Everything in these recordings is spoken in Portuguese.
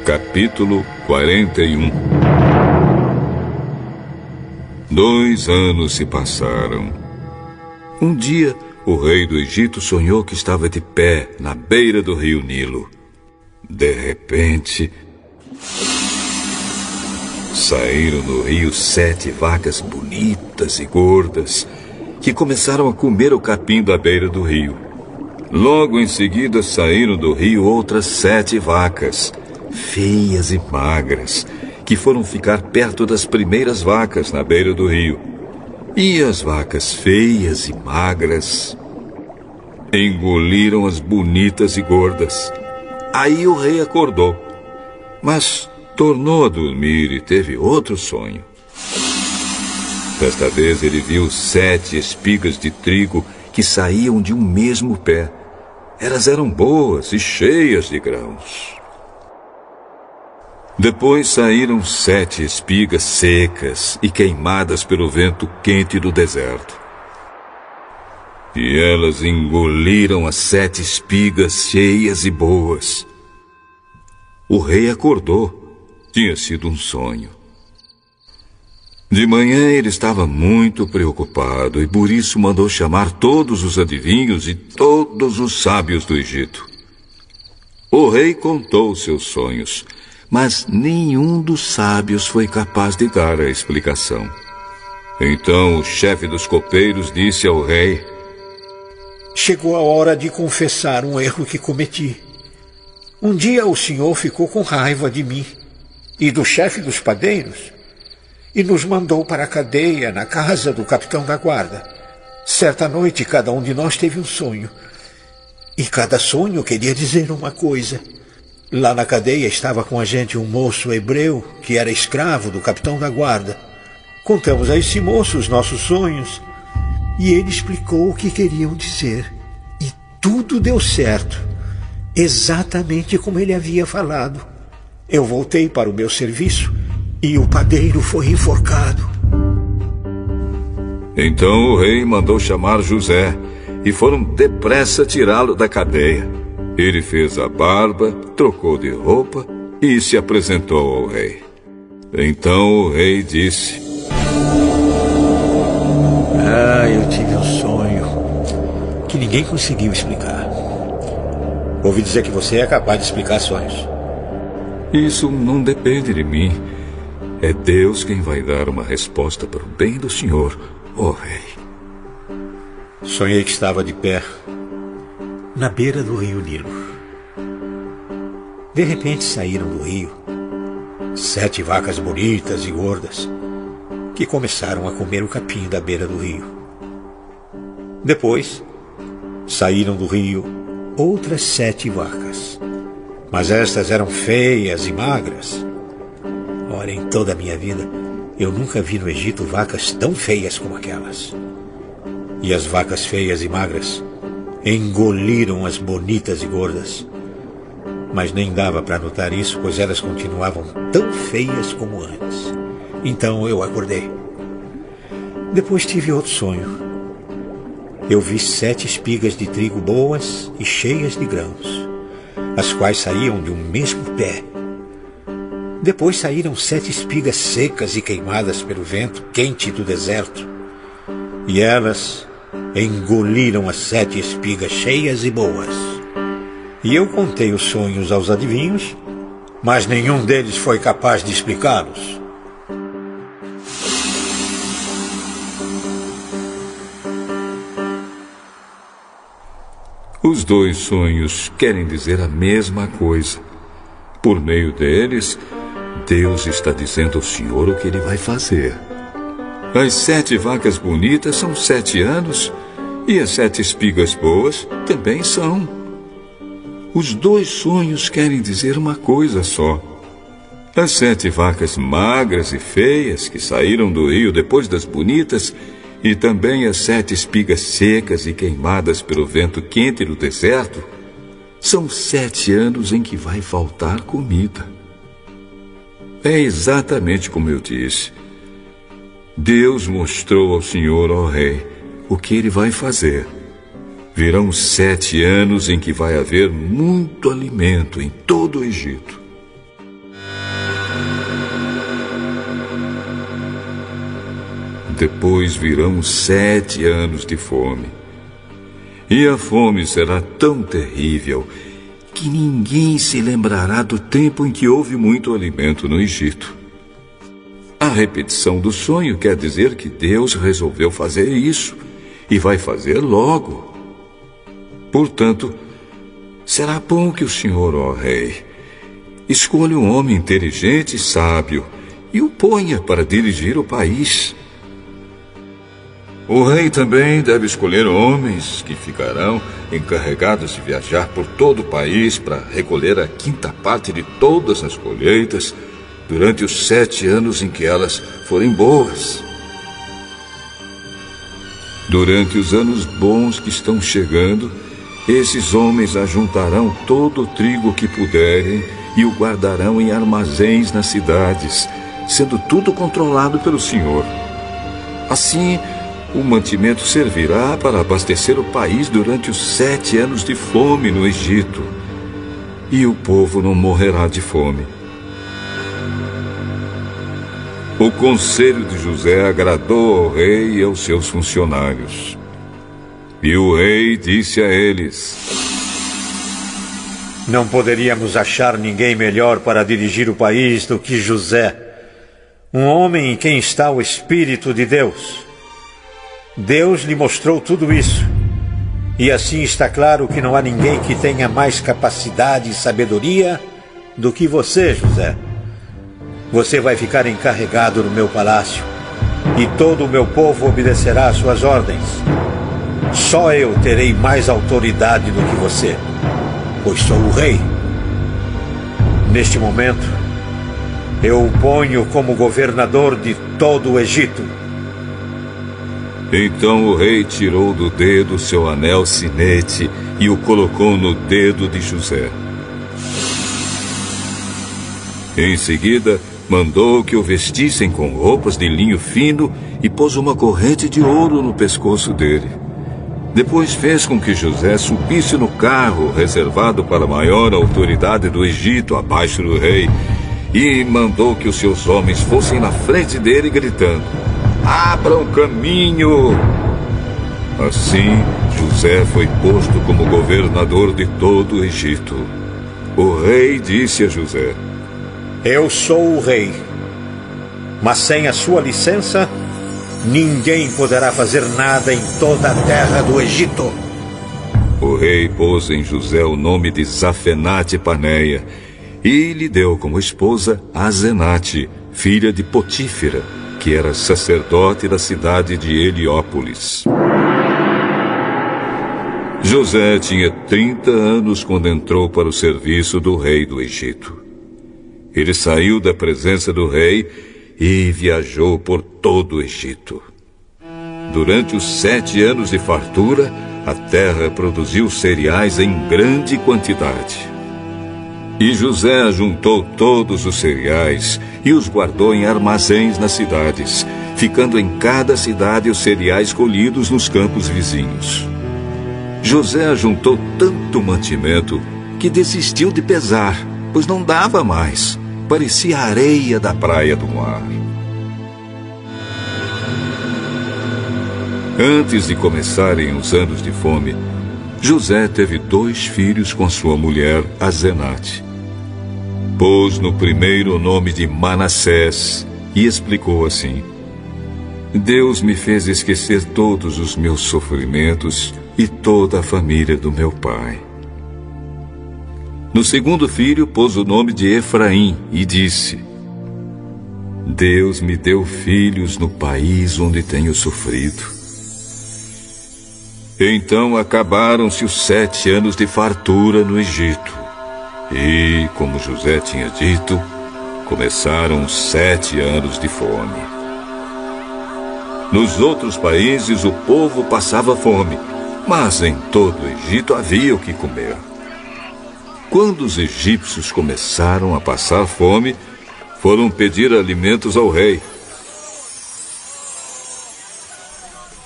Capítulo 41. 2 anos se passaram. Um dia, o rei do Egito sonhou que estava de pé na beira do rio Nilo. De repente, saíram do rio 7 vacas bonitas e gordas, que começaram a comer o capim da beira do rio. Logo em seguida, saíram do rio outras 7 vacas, feias e magras, que foram ficar perto das primeiras vacas na beira do rio. E as vacas feias e magras engoliram as bonitas e gordas. Aí o rei acordou, mas tornou a dormir e teve outro sonho. Desta vez ele viu 7 espigas de trigo que saíam de um mesmo pé. Elas eram boas e cheias de grãos. Depois saíram 7 espigas secas e queimadas pelo vento quente do deserto. E elas engoliram as 7 espigas cheias e boas. O rei acordou. Tinha sido um sonho. De manhã ele estava muito preocupado e por isso mandou chamar todos os adivinhos e todos os sábios do Egito. O rei contou seus sonhos, mas nenhum dos sábios foi capaz de dar a explicação. Então o chefe dos copeiros disse ao rei: chegou a hora de confessar um erro que cometi. Um dia o senhor ficou com raiva de mim e do chefe dos padeiros e nos mandou para a cadeia na casa do capitão da guarda. Certa noite cada um de nós teve um sonho e cada sonho queria dizer uma coisa. Lá na cadeia estava com a gente um moço hebreu que era escravo do capitão da guarda. Contamos a esse moço os nossos sonhos e ele explicou o que queriam dizer. E tudo deu certo, exatamente como ele havia falado. Eu voltei para o meu serviço e o padeiro foi enforcado. Então o rei mandou chamar José e foram depressa tirá-lo da cadeia. Ele fez a barba, trocou de roupa e se apresentou ao rei. Então o rei disse: eu tive um sonho que ninguém conseguiu explicar. Ouvi dizer que você é capaz de explicar sonhos. Isso não depende de mim. É Deus quem vai dar uma resposta para o bem do senhor, ó rei. Sonhei que estava de pé na beira do rio Nilo. De repente saíram do rio 7 vacas bonitas e gordas que começaram a comer o capim da beira do rio. Depois saíram do rio outras 7 vacas, mas estas eram feias e magras. Ora, em toda a minha vida eu nunca vi no Egito vacas tão feias como aquelas. E as vacas feias e magras engoliram as bonitas e gordas. Mas nem dava para notar isso, pois elas continuavam tão feias como antes. Então eu acordei. Depois tive outro sonho. Eu vi 7 espigas de trigo boas e cheias de grãos, as quais saíam de um mesmo pé. Depois saíram 7 espigas secas e queimadas pelo vento quente do deserto. E elas engoliram as 7 espigas cheias e boas. E eu contei os sonhos aos adivinhos, mas nenhum deles foi capaz de explicá-los. Os 2 sonhos querem dizer a mesma coisa. Por meio deles, Deus está dizendo ao Senhor o que Ele vai fazer. As 7 vacas bonitas são 7 anos e as 7 espigas boas também são. Os 2 sonhos querem dizer uma coisa só. As 7 vacas magras e feias que saíram do rio depois das bonitas e também as 7 espigas secas e queimadas pelo vento quente do deserto são 7 anos em que vai faltar comida. É exatamente como eu disse. Deus mostrou ao Senhor, ó rei, o que ele vai fazer. Virão 7 anos em que vai haver muito alimento em todo o Egito. depois virão 7 anos de fome. E a fome será tão terrível que ninguém se lembrará do tempo em que houve muito alimento no Egito. A repetição do sonho quer dizer que Deus resolveu fazer isso e vai fazer logo. Portanto, será bom que o senhor, ó rei, escolha um homem inteligente e sábio e o ponha para dirigir o país. O rei também deve escolher homens que ficarão encarregados de viajar por todo o país para recolher a 5ª parte de todas as colheitas durante os 7 anos em que elas forem boas. Durante os anos bons que estão chegando, esses homens ajuntarão todo o trigo que puderem e o guardarão em armazéns nas cidades, sendo tudo controlado pelo Senhor. Assim, o mantimento servirá para abastecer o país durante os 7 anos de fome no Egito, e o povo não morrerá de fome. O conselho de José agradou ao rei e aos seus funcionários. E o rei disse a eles: Não poderíamos achar ninguém melhor para dirigir o país do que José, um homem em quem está o Espírito de Deus. Deus lhe mostrou tudo isso, e assim está claro que não há ninguém que tenha mais capacidade e sabedoria do que você, José. Você vai ficar encarregado no meu palácio, e todo o meu povo obedecerá às suas ordens. Só eu terei mais autoridade do que você, pois sou o rei. Neste momento, eu o ponho como governador de todo o Egito. Então o rei tirou do dedo seu anel sinete e o colocou no dedo de José. Em seguida, mandou que o vestissem com roupas de linho fino e pôs uma corrente de ouro no pescoço dele. Depois fez com que José subisse no carro reservado para a maior autoridade do Egito, abaixo do rei, e mandou que os seus homens fossem na frente dele gritando: Abram caminho! Assim, José foi posto como governador de todo o Egito. O rei disse a José: Eu sou o rei, mas sem a sua licença, ninguém poderá fazer nada em toda a terra do Egito. O rei pôs em José o nome de Zafenate-Paneia e lhe deu como esposa Azenate, filha de Potífera, que era sacerdote da cidade de Heliópolis. José tinha 30 anos quando entrou para o serviço do rei do Egito. Ele saiu da presença do rei e viajou por todo o Egito. Durante os 7 anos de fartura, a terra produziu cereais em grande quantidade. E José ajuntou todos os cereais e os guardou em armazéns nas cidades, ficando em cada cidade os cereais colhidos nos campos vizinhos. José ajuntou tanto mantimento que desistiu de pesar, pois não dava mais. Parecia a areia da praia do mar. Antes de começarem os anos de fome, José teve 2 filhos com sua mulher, Azenate. Pôs no primeiro o nome de Manassés e explicou assim: Deus me fez esquecer todos os meus sofrimentos e toda a família do meu pai. No segundo filho, pôs o nome de Efraim e disse: Deus me deu filhos no país onde tenho sofrido. Então acabaram-se os 7 anos de fartura no Egito. E, como José tinha dito, começaram os 7 anos de fome. Nos outros países o povo passava fome, mas em todo o Egito havia o que comer. Quando os egípcios começaram a passar fome, foram pedir alimentos ao rei.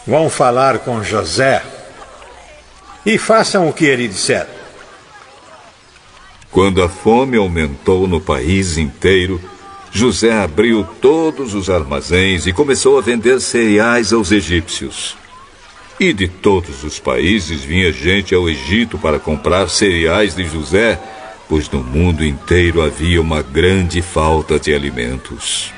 Vão falar com José e façam o que ele disser. Quando a fome aumentou no país inteiro, José abriu todos os armazéns e começou a vender cereais aos egípcios. E de todos os países vinha gente ao Egito para comprar cereais de José, pois no mundo inteiro havia uma grande falta de alimentos.